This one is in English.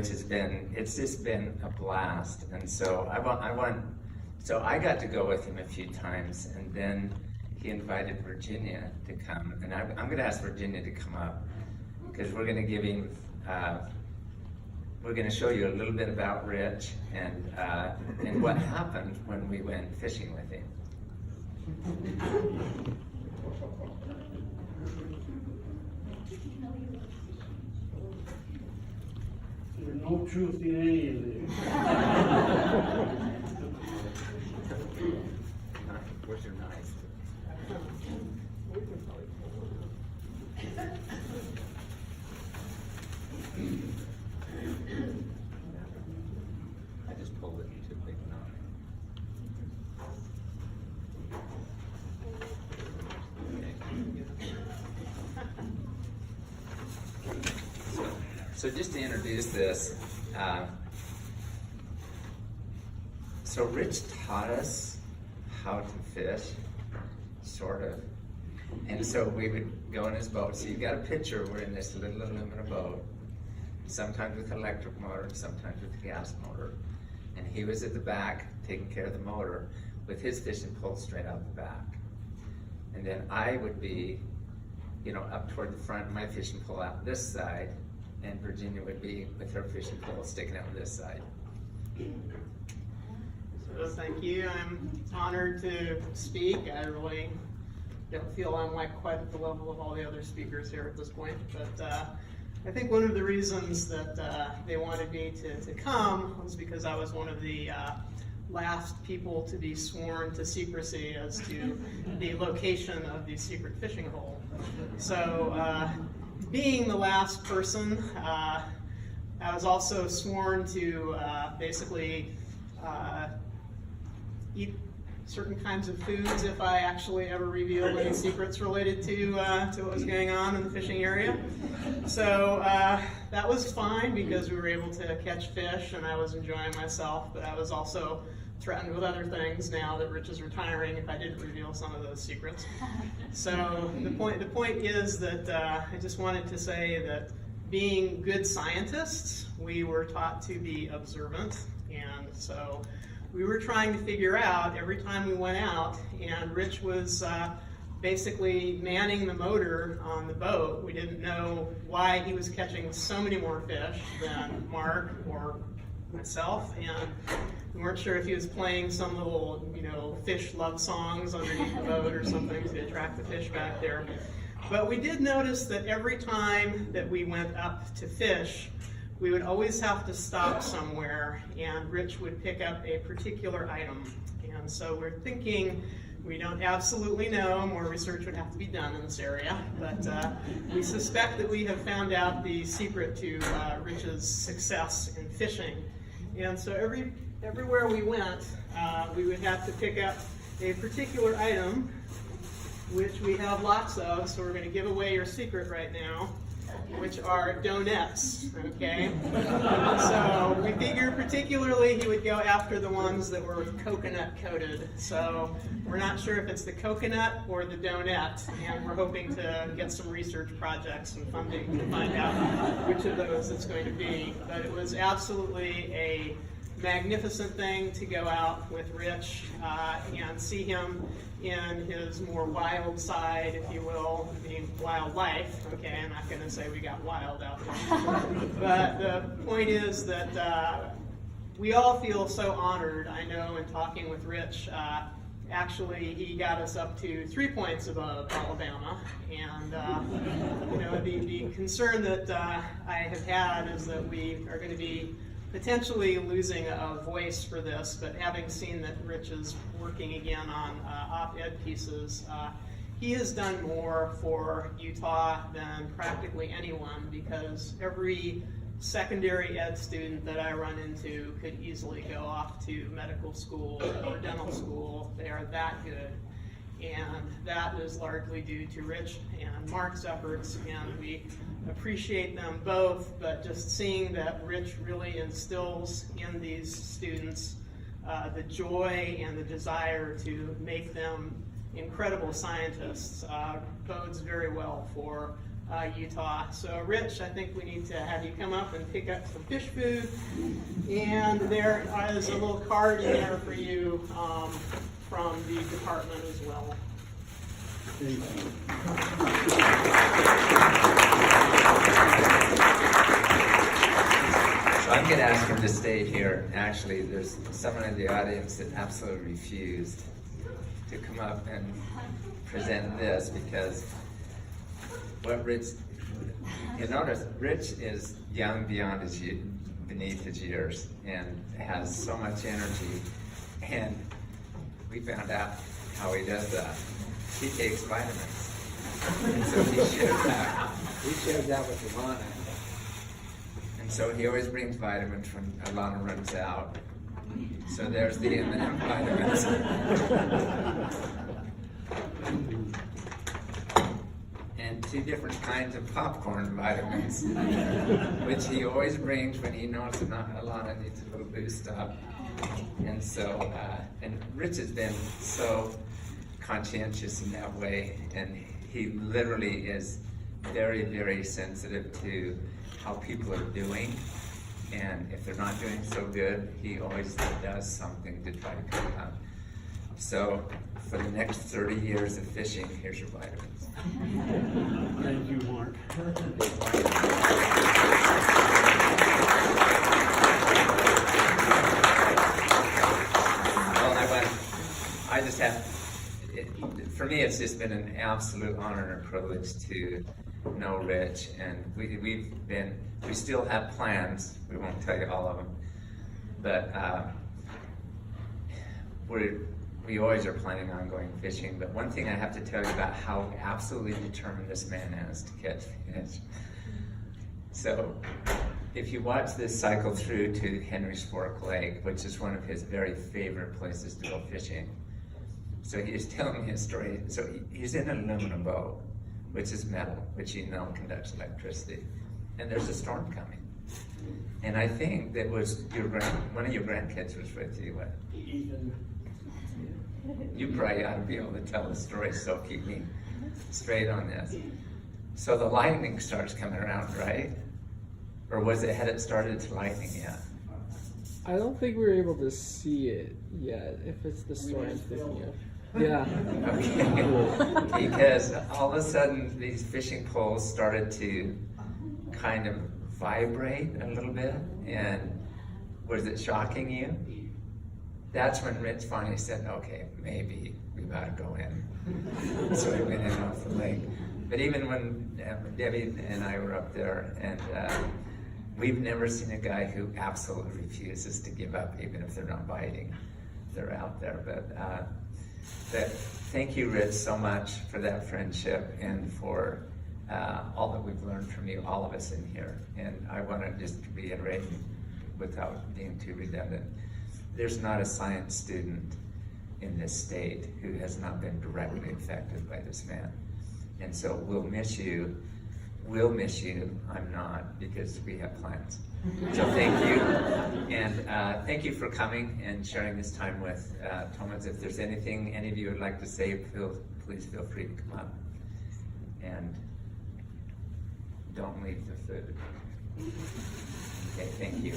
It's just been a blast, and so so I got to go with him a few times, and then he invited Virginia to come, and I'm going to ask Virginia to come up, because we're going to give him, we're going to show you a little bit about Rich, and what happened when we went fishing with him. There's no truth in any of this. Where's your knife? I just pulled it into a big knot. So just to introduce this, so Rich taught us how to fish, sort of. And so we would go in his boat. So you've got a picture, we're in this little aluminum boat, sometimes with electric motor, sometimes with a gas motor. And he was at the back taking care of the motor with his fishing pole straight out the back. And then I would be, up toward the front, my fishing pole out this side, and Virginia would be with her fishing pole sticking out this side. So thank you. I'm honored to speak. I really don't feel I'm quite at the level of all the other speakers here at this point, but I think one of the reasons that they wanted me to come was because I was one of the last people to be sworn to secrecy as to the location of the secret fishing hole. So being the last person, I was also sworn to basically eat certain kinds of foods if I actually ever revealed any secrets related to what was going on in the fishing area. So that was fine because we were able to catch fish and I was enjoying myself, but I was also threatened with other things now that Rich is retiring if I didn't reveal some of those secrets. So the point is that I just wanted to say that being good scientists, we were taught to be observant, and so we were trying to figure out every time we went out, and Rich was basically manning the motor on the boat. We didn't know why he was catching so many more fish than Mark or myself, and we weren't sure if he was playing some little, fish love songs underneath the boat or something to attract the fish back there. But we did notice that every time that we went up to fish, we would always have to stop somewhere, and Rich would pick up a particular item. And so we're thinking, we don't absolutely know, more research would have to be done in this area, but we suspect that we have found out the secret to Rich's success in fishing. And so everywhere we went, we would have to pick up a particular item, which we have lots of, so we're going to give away your secret right now, which are donuts, okay? So we figured particularly he would go after the ones that were coconut coated. So we're not sure if it's the coconut or the donut, and we're hoping to get some research projects and funding to find out which of those it's going to be. But it was absolutely a magnificent thing to go out with Rich and see him in his more wild side, if you will, being wildlife. Okay, I'm not going to say we got wild out there. But the point is that we all feel so honored. I know in talking with Rich, actually he got us up to 3 points above Alabama. And the concern that I have had is that we are going to be potentially losing a voice for this, but having seen that Rich is working again on op-ed pieces, he has done more for Utah than practically anyone, because every secondary ed student that I run into could easily go off to medical school or dental school. They are that good. And that is largely due to Rich and Mark's efforts, and we appreciate them both, but just seeing that Rich really instills in these students the joy and the desire to make them incredible scientists bodes very well for Utah. So Rich, I think we need to have you come up and pick up some fish food. And there is a little card in there for you from the department as well. Thank you. So I'm gonna ask him to stay here. Actually, there's someone in the audience that absolutely refused to come up and present this because what Rich, you notice, Rich is young beyond his beneath his years and has so much energy. And we found out how he does that. He takes vitamins. And so he shared that with Alana. And so he always brings vitamins when Alana runs out. So there's the M&M vitamins. And 2 different kinds of popcorn vitamins, which he always brings when he knows that Alana needs a little boost up. And so, and Rich has been so conscientious in that way, and he literally is very, very sensitive to how people are doing. And if they're not doing so good, he always does something to try to cut it out. So for the next 30 years of fishing, here's your vitamins. Thank you, Mark. I just have, for me, it's just been an absolute honor and privilege to know Rich, and we still have plans. We won't tell you all of them, but we always are planning on going fishing. But one thing I have to tell you about how absolutely determined this man is to catch fish. So, if you watch this cycle through to Henry's Fork Lake, which is one of his very favorite places to go fishing. So he's telling me a story. So he's in an aluminum boat, which is metal, which you know conducts electricity. And there's a storm coming. And I think that was one of your grandkids was with you. What? Ethan. You probably ought to be able to tell the story, so keep me straight on this. So the lightning starts coming around, right? Or had it started to lightning yet? I don't think we were able to see it yet, if it's the story I'm thinking of. Yeah. Okay. Because all of a sudden these fishing poles started to kind of vibrate a little bit, and was it shocking you? That's when Rich finally said, okay, maybe we gotta go in. So we went in off the lake. But even when Debbie and I were up there, and we've never seen a guy who absolutely refuses to give up, even if they're not biting. They're out there. But thank you, Rich, so much for that friendship and for all that we've learned from you, all of us in here. And I want to just reiterate, without being too redundant, there's not a science student in this state who has not been directly affected by this man. And so we'll miss you. We'll miss you. I'm not, because we have plans. So thank you. And thank you for coming and sharing this time with Thomas. If there's anything any of you would like to say, please feel free to come up. And don't leave the food. Okay, thank you.